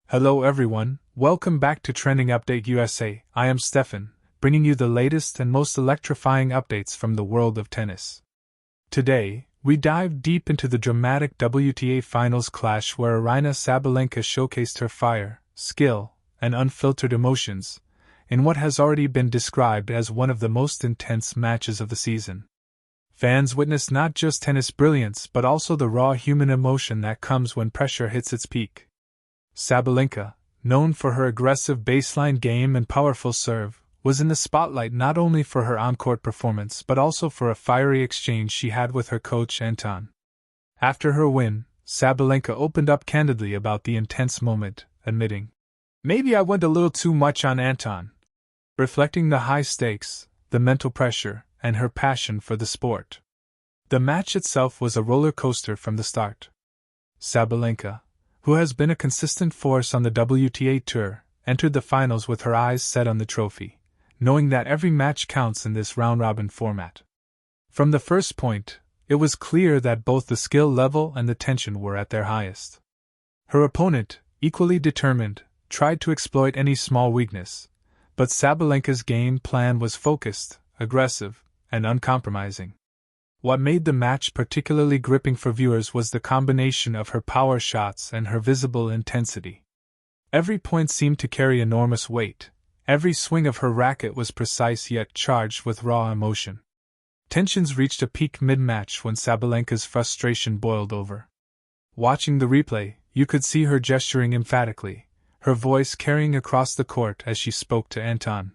Hello everyone, welcome back to Trending Update USA. I am Steffan, bringing you the latest and most electrifying updates from the world of tennis. Today, we dive deep into the dramatic WTA Finals clash where Aryna Sabalenka showcased her fire, skill, and unfiltered emotions, in what has already been described as one of the most intense matches of the season. Fans witnessed not just tennis brilliance but also the raw human emotion that comes when pressure hits its peak. Sabalenka, known for her aggressive baseline game and powerful serve, was in the spotlight not only for her on-court performance but also for a fiery exchange she had with her coach Anton. After her win, Sabalenka opened up candidly about the intense moment, admitting, "Maybe I went a little too much on Anton," reflecting the high stakes, the mental pressure, and her passion for the sport. The match itself was a roller coaster from the start. Sabalenka, who has been a consistent force on the WTA Tour, entered the finals with her eyes set on the trophy, knowing that every match counts in this round-robin format. From the first point, it was clear that both the skill level and the tension were at their highest. Her opponent, equally determined, tried to exploit any small weakness, but Sabalenka's game plan was focused, aggressive, and uncompromising. What made the match particularly gripping for viewers was the combination of her power shots and her visible intensity. Every point seemed to carry enormous weight. Every swing of her racket was precise yet charged with raw emotion. Tensions reached a peak mid-match when Sabalenka's frustration boiled over. Watching the replay, you could see her gesturing emphatically, her voice carrying across the court as she spoke to Anton.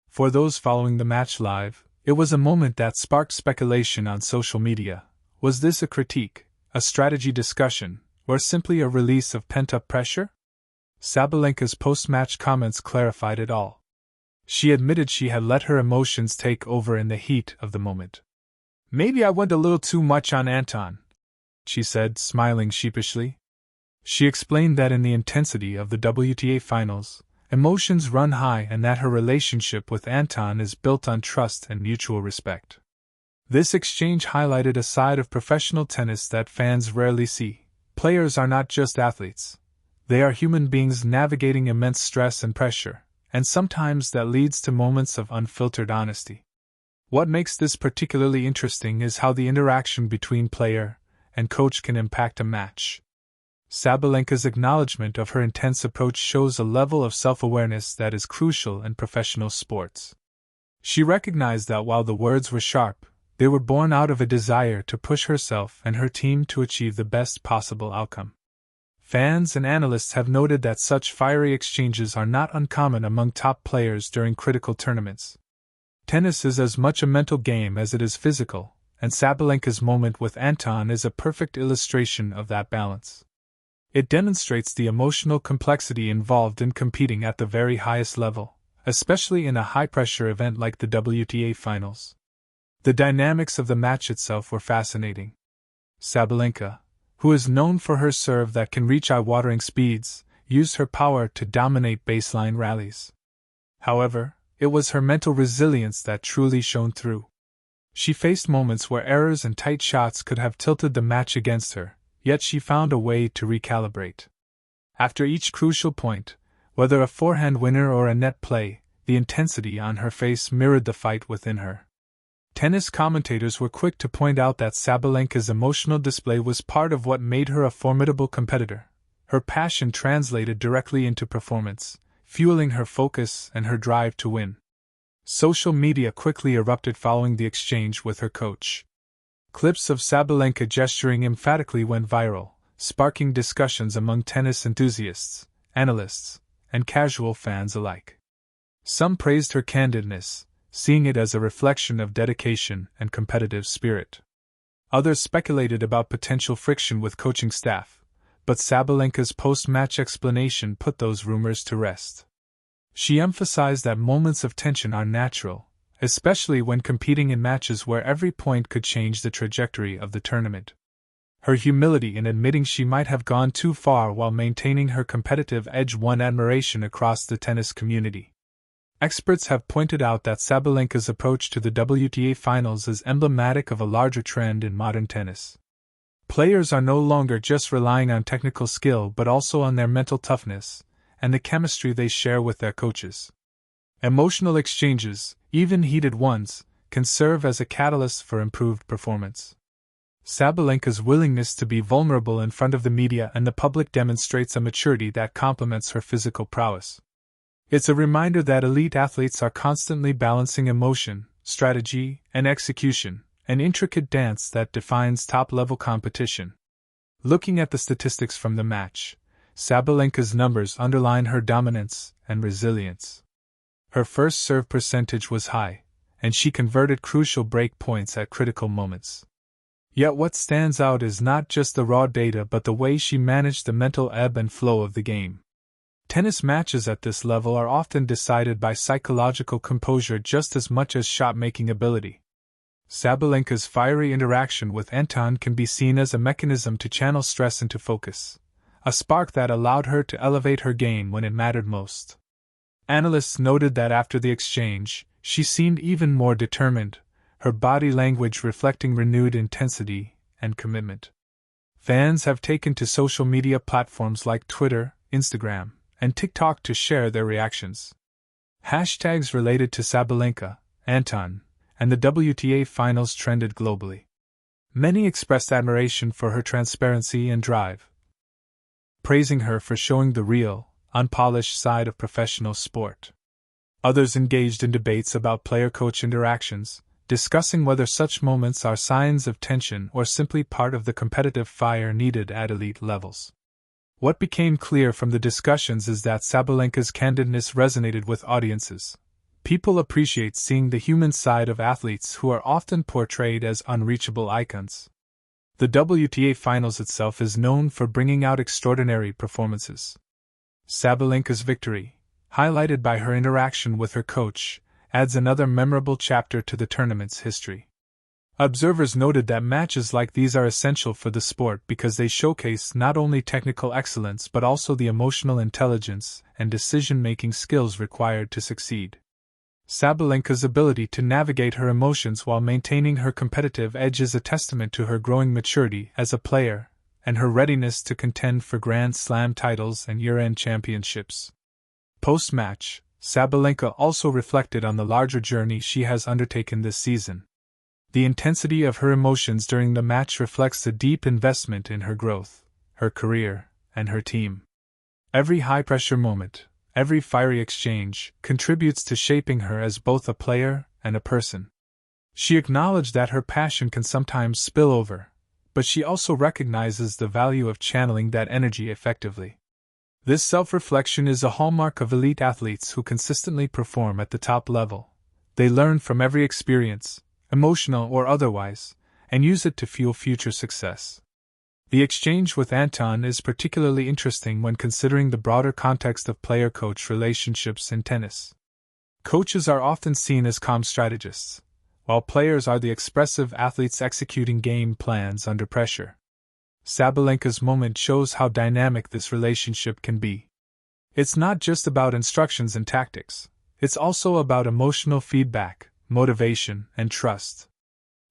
For those following the match live, it was a moment that sparked speculation on social media. Was this a critique, a strategy discussion, or simply a release of pent-up pressure? Sabalenka's post-match comments clarified it all. She admitted she had let her emotions take over in the heat of the moment. "Maybe I went a little too much on Anton," she said, smiling sheepishly. She explained that in the intensity of the WTA Finals, emotions run high and that her relationship with Anton is built on trust and mutual respect. This exchange highlighted a side of professional tennis that fans rarely see. Players are not just athletes. They are human beings navigating immense stress and pressure, and sometimes that leads to moments of unfiltered honesty. What makes this particularly interesting is how the interaction between player and coach can impact a match. Sabalenka's acknowledgement of her intense approach shows a level of self-awareness that is crucial in professional sports. She recognized that while the words were sharp, they were born out of a desire to push herself and her team to achieve the best possible outcome. Fans and analysts have noted that such fiery exchanges are not uncommon among top players during critical tournaments. Tennis is as much a mental game as it is physical, and Sabalenka's moment with Anton is a perfect illustration of that balance. It demonstrates the emotional complexity involved in competing at the very highest level, especially in a high-pressure event like the WTA Finals. The dynamics of the match itself were fascinating. Sabalenka, who is known for her serve that can reach eye-watering speeds, used her power to dominate baseline rallies. However, it was her mental resilience that truly shone through. She faced moments where errors and tight shots could have tilted the match against her, yet she found a way to recalibrate. After each crucial point, whether a forehand winner or a net play, the intensity on her face mirrored the fight within her. Tennis commentators were quick to point out that Sabalenka's emotional display was part of what made her a formidable competitor. Her passion translated directly into performance, fueling her focus and her drive to win. Social media quickly erupted following the exchange with her coach. Clips of Sabalenka gesturing emphatically went viral, sparking discussions among tennis enthusiasts, analysts, and casual fans alike. Some praised her candidness, seeing it as a reflection of dedication and competitive spirit. Others speculated about potential friction with coaching staff, but Sabalenka's post-match explanation put those rumors to rest. She emphasized that moments of tension are natural, especially when competing in matches where every point could change the trajectory of the tournament. Her humility in admitting she might have gone too far while maintaining her competitive edge won admiration across the tennis community. Experts have pointed out that Sabalenka's approach to the WTA Finals is emblematic of a larger trend in modern tennis. Players are no longer just relying on technical skill but also on their mental toughness and the chemistry they share with their coaches. Emotional exchanges, even heated ones, can serve as a catalyst for improved performance. Sabalenka's willingness to be vulnerable in front of the media and the public demonstrates a maturity that complements her physical prowess. It's a reminder that elite athletes are constantly balancing emotion, strategy, and execution, an intricate dance that defines top-level competition. Looking at the statistics from the match, Sabalenka's numbers underline her dominance and resilience. Her first serve percentage was high, and she converted crucial break points at critical moments. Yet what stands out is not just the raw data but the way she managed the mental ebb and flow of the game. Tennis matches at this level are often decided by psychological composure just as much as shot-making ability. Sabalenka's fiery interaction with Anton can be seen as a mechanism to channel stress into focus, a spark that allowed her to elevate her game when it mattered most. Analysts noted that after the exchange, she seemed even more determined, her body language reflecting renewed intensity and commitment. Fans have taken to social media platforms like Twitter, Instagram, and TikTok to share their reactions. Hashtags related to Sabalenka, Anton, and the WTA Finals trended globally. Many expressed admiration for her transparency and drive, praising her for showing the real, unpolished side of professional sport. Others engaged in debates about player-coach interactions, discussing whether such moments are signs of tension or simply part of the competitive fire needed at elite levels. What became clear from the discussions is that Sabalenka's candidness resonated with audiences. People appreciate seeing the human side of athletes who are often portrayed as unreachable icons. The WTA Finals itself is known for bringing out extraordinary performances. Sabalenka's victory, highlighted by her interaction with her coach, adds another memorable chapter to the tournament's history. Observers noted that matches like these are essential for the sport because they showcase not only technical excellence but also the emotional intelligence and decision-making skills required to succeed. Sabalenka's ability to navigate her emotions while maintaining her competitive edge is a testament to her growing maturity as a player and her readiness to contend for Grand Slam titles and year-end championships. Post-match, Sabalenka also reflected on the larger journey she has undertaken this season. The intensity of her emotions during the match reflects the deep investment in her growth, her career, and her team. Every high-pressure moment, every fiery exchange, contributes to shaping her as both a player and a person. She acknowledged that her passion can sometimes spill over, but she also recognizes the value of channeling that energy effectively. This self-reflection is a hallmark of elite athletes who consistently perform at the top level. They learn from every experience, emotional or otherwise, and use it to fuel future success. The exchange with Anton is particularly interesting when considering the broader context of player-coach relationships in tennis. Coaches are often seen as calm strategists, while players are the expressive athletes executing game plans under pressure. Sabalenka's moment shows how dynamic this relationship can be. It's not just about instructions and tactics, it's also about emotional feedback, motivation, and trust.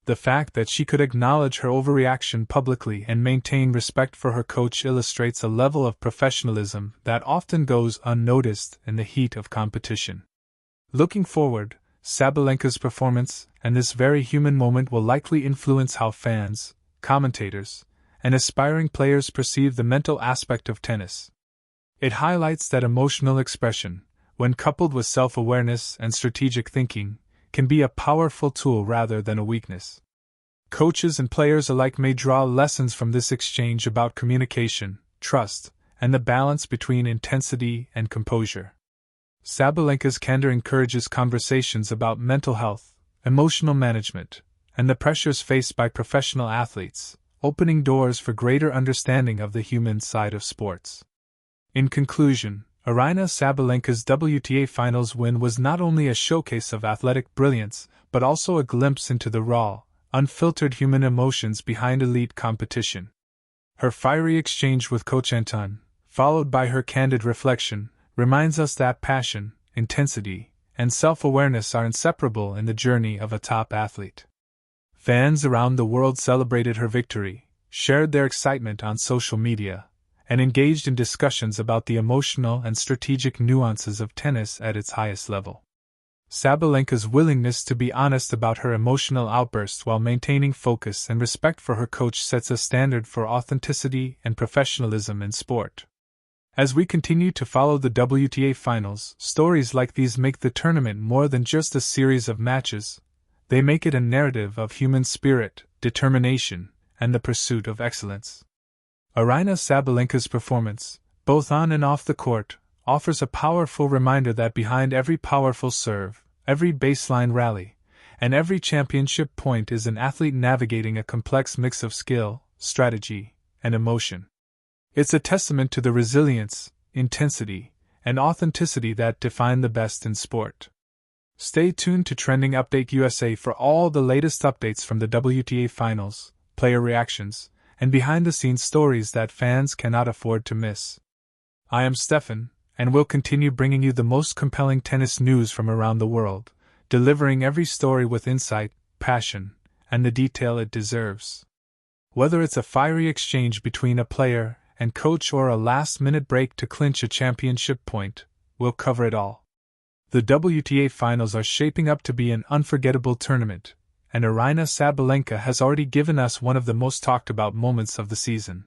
The fact that she could acknowledge her overreaction publicly and maintain respect for her coach illustrates a level of professionalism that often goes unnoticed in the heat of competition. Looking forward, Sabalenka's performance and this very human moment will likely influence how fans, commentators, and aspiring players perceive the mental aspect of tennis. It highlights that emotional expression, when coupled with self-awareness and strategic thinking, can be a powerful tool rather than a weakness. Coaches and players alike may draw lessons from this exchange about communication, trust, and the balance between intensity and composure. Sabalenka's candor encourages conversations about mental health, emotional management, and the pressures faced by professional athletes, opening doors for greater understanding of the human side of sports. In conclusion, Aryna Sabalenka's WTA Finals win was not only a showcase of athletic brilliance, but also a glimpse into the raw, unfiltered human emotions behind elite competition. Her fiery exchange with Coach Anton, followed by her candid reflection, reminds us that passion, intensity, and self-awareness are inseparable in the journey of a top athlete. Fans around the world celebrated her victory, shared their excitement on social media, and engaged in discussions about the emotional and strategic nuances of tennis at its highest level. Sabalenka's willingness to be honest about her emotional outbursts while maintaining focus and respect for her coach sets a standard for authenticity and professionalism in sport. As we continue to follow the WTA Finals, stories like these make the tournament more than just a series of matches. They make it a narrative of human spirit, determination, and the pursuit of excellence. Aryna Sabalenka's performance, both on and off the court, offers a powerful reminder that behind every powerful serve, every baseline rally, and every championship point is an athlete navigating a complex mix of skill, strategy, and emotion. It's a testament to the resilience, intensity, and authenticity that define the best in sport. Stay tuned to Trending Update USA for all the latest updates from the WTA Finals, player reactions, and behind-the-scenes stories that fans cannot afford to miss. I am Steffan, and will continue bringing you the most compelling tennis news from around the world, delivering every story with insight, passion, and the detail it deserves. Whether it's a fiery exchange between a player and coach or a last-minute break to clinch a championship point, we'll cover it all. The WTA Finals are shaping up to be an unforgettable tournament, and Aryna Sabalenka has already given us one of the most talked-about moments of the season.